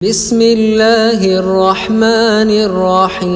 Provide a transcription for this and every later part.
بسم الله الرحمن الرحيم.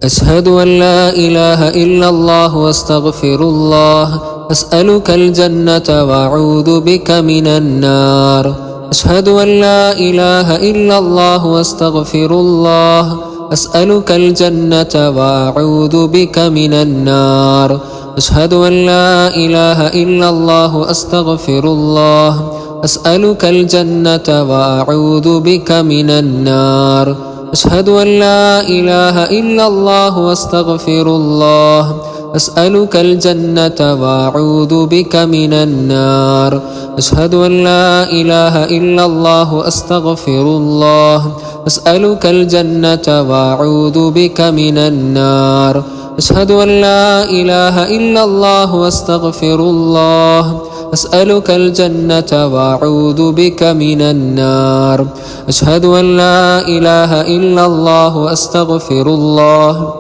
أشهد أن لا إله إلا الله واستغفر الله. أسألك الجنة وأعوذ بك من النار. أشهد أن لا إله إلا الله واستغفر الله. أسألك الجنة وأعوذ بك من النار. أشهد أن لا إله إلا الله أستغفر الله. أسألك الجنة وأعوذ بك من النار. أشهد أن لا إله إلا الله واستغفر الله. أسألك الجنة وأعوذ بك من النار. أشهد أن لا إله إلا الله أستغفر الله. أسألك الجنة وأعوذ بك من النار. أشهد أن لا إله إلا الله واستغفر الله. أسألك الجنة وأعوذ بك من النار. أشهد أن لا إله إلا الله وأستغفر الله.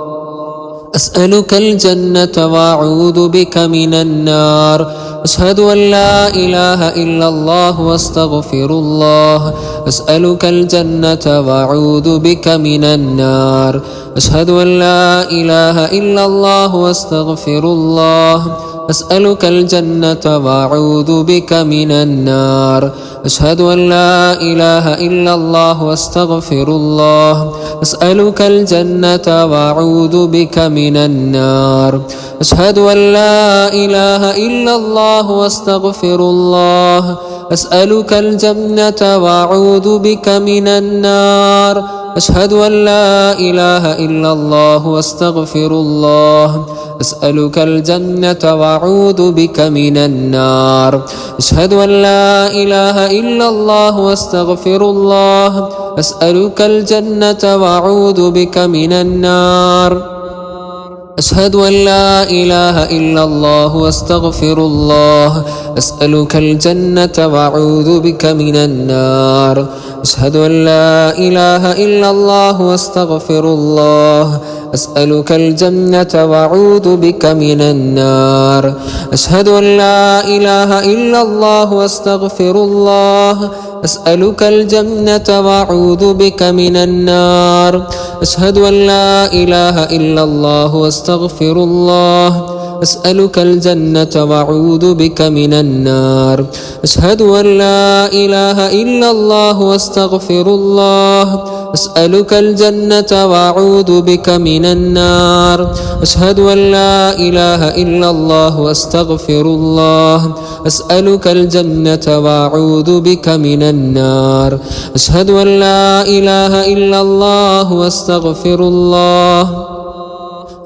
أسألك الجنة وأعوذ بك من النار. أشهد أن لا إله إلا الله وأستغفر الله. أسألك الجنة وأعوذ بك من النار. أشهد أن لا إله إلا الله وأستغفر الله. أسألك الجنة وأعوذ بك من النار. أشهد أن لا إله إلا الله وأستغفر الله. أسألك الجنة وأعوذ بك من النار. أشهد أن لا إله إلا الله وأستغفر الله. أسألك الجنة وأعوذ بك من النار. أشهد أن لا إله إلا الله وأستغفر الله. أسألك الجنة وأعوذ بك من النار. أشهد أن لا إله إلا الله وأستغفر الله. أسألك الجنة وأعوذ بك من النار. أشهد أن لا إله إلا الله وأستغفر الله. أسألك الجنة وأعوذ بك من النار. أشهد أن لا إله إلا الله وأستغفر الله. أسألك الجنة وأعوذ بك من النار. أشهد أن لا إله إلا الله وأستغفر الله. أسألك الجنة وأعوذ بك من النار. أشهد أن لا إله إلا الله وأستغفر الله. أسألك الجنة وأعوذ بك من النار. أشهد أن لا إله إلا الله وأستغفر الله. أسألك الجنة وأعوذ بك من النار. أشهد أن لا إله إلا الله وأستغفر الله. أسألك الجنة وأعوذ بك من النار. أشهد أن لا إله إلا الله وأستغفر الله.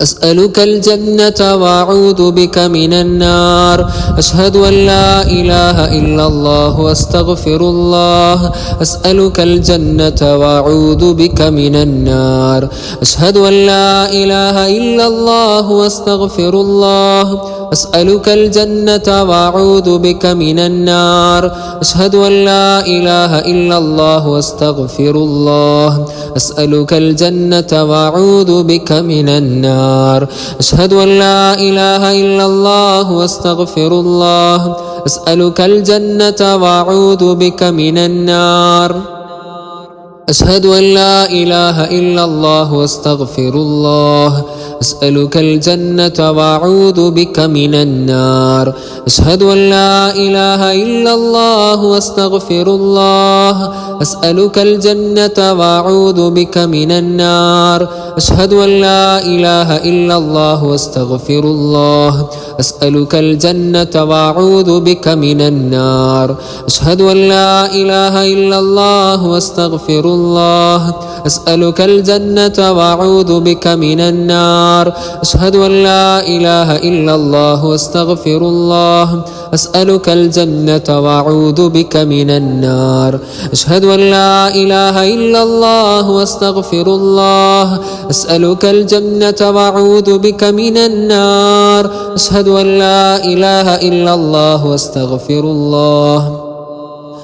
أسألك الجنة وأعوذ بك من النار. أشهد أن لا إله إلا الله وأستغفر الله. أسألك الجنة وأعوذ بك من النار. أشهد أن لا إله إلا الله وأستغفر الله. أسألك الجنة وأعوذ بك من النار. أشهد أن لا إله إلا الله وأستغفر الله. أسألك الجنة وأعوذ بك من النار. أشهد أن لا إله إلا الله وأستغفر الله. أسألك الجنة وأعوذ بك من النار. أشهد أن لا إله إلا الله وأستغفر الله. أسألك الجنة وأعوذ بك من النار. أشهد أن لا إله إلا الله وأستغفر الله. أسألك الجنة وأعوذ بك من النار. أشهد أن لا إله إلا الله وأستغفر الله. أسألك الجنة وأعوذ بك من النار. أشهد أن لا إله إلا الله وأستغفر الله. أسألك الجنة وأعوذ بك من النار. أشهد أن لا إله إلا الله وأستغفر الله. أسألك الجنة وأعوذ بك من النار. أشهد أن لا إله إلا الله وأستغفر الله. أسألك الجنة وأعوذ بك من النار. أشهد أن لا إله إلا الله وأستغفر الله.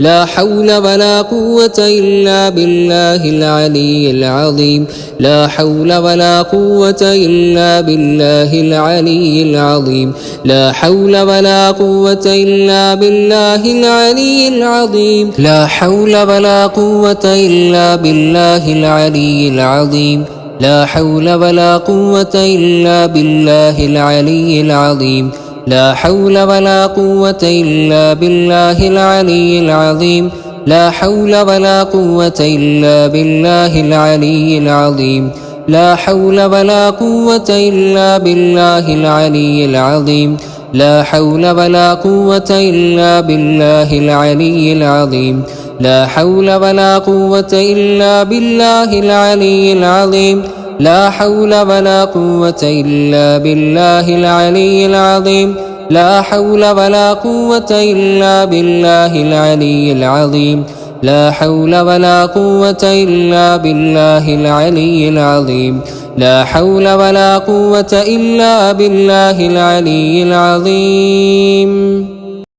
لا حول ولا قوة إلا بالله العلي العظيم لا حول ولا قوة إلا بالله العلي العظيم لا حول ولا قوة إلا بالله العلي العظيم لا حول ولا قوة إلا بالله العلي العظيم لا حول ولا قوة إلا بالله العلي العظيم لا حول ولا قوة إلا بالله العلي العظيم لا حول ولا قوة إلا بالله العلي العظيم لا حول ولا قوة إلا بالله العلي العظيم لا حول ولا قوة إلا بالله العلي العظيم لا حول ولا قوة إلا بالله العلي العظيم لا حول ولا قوة إلا بالله العلي العظيم لا حول ولا قوة إلا بالله العلي العظيم لا حول ولا قوة إلا بالله العلي العظيم لا حول ولا قوة إلا بالله العلي العظيم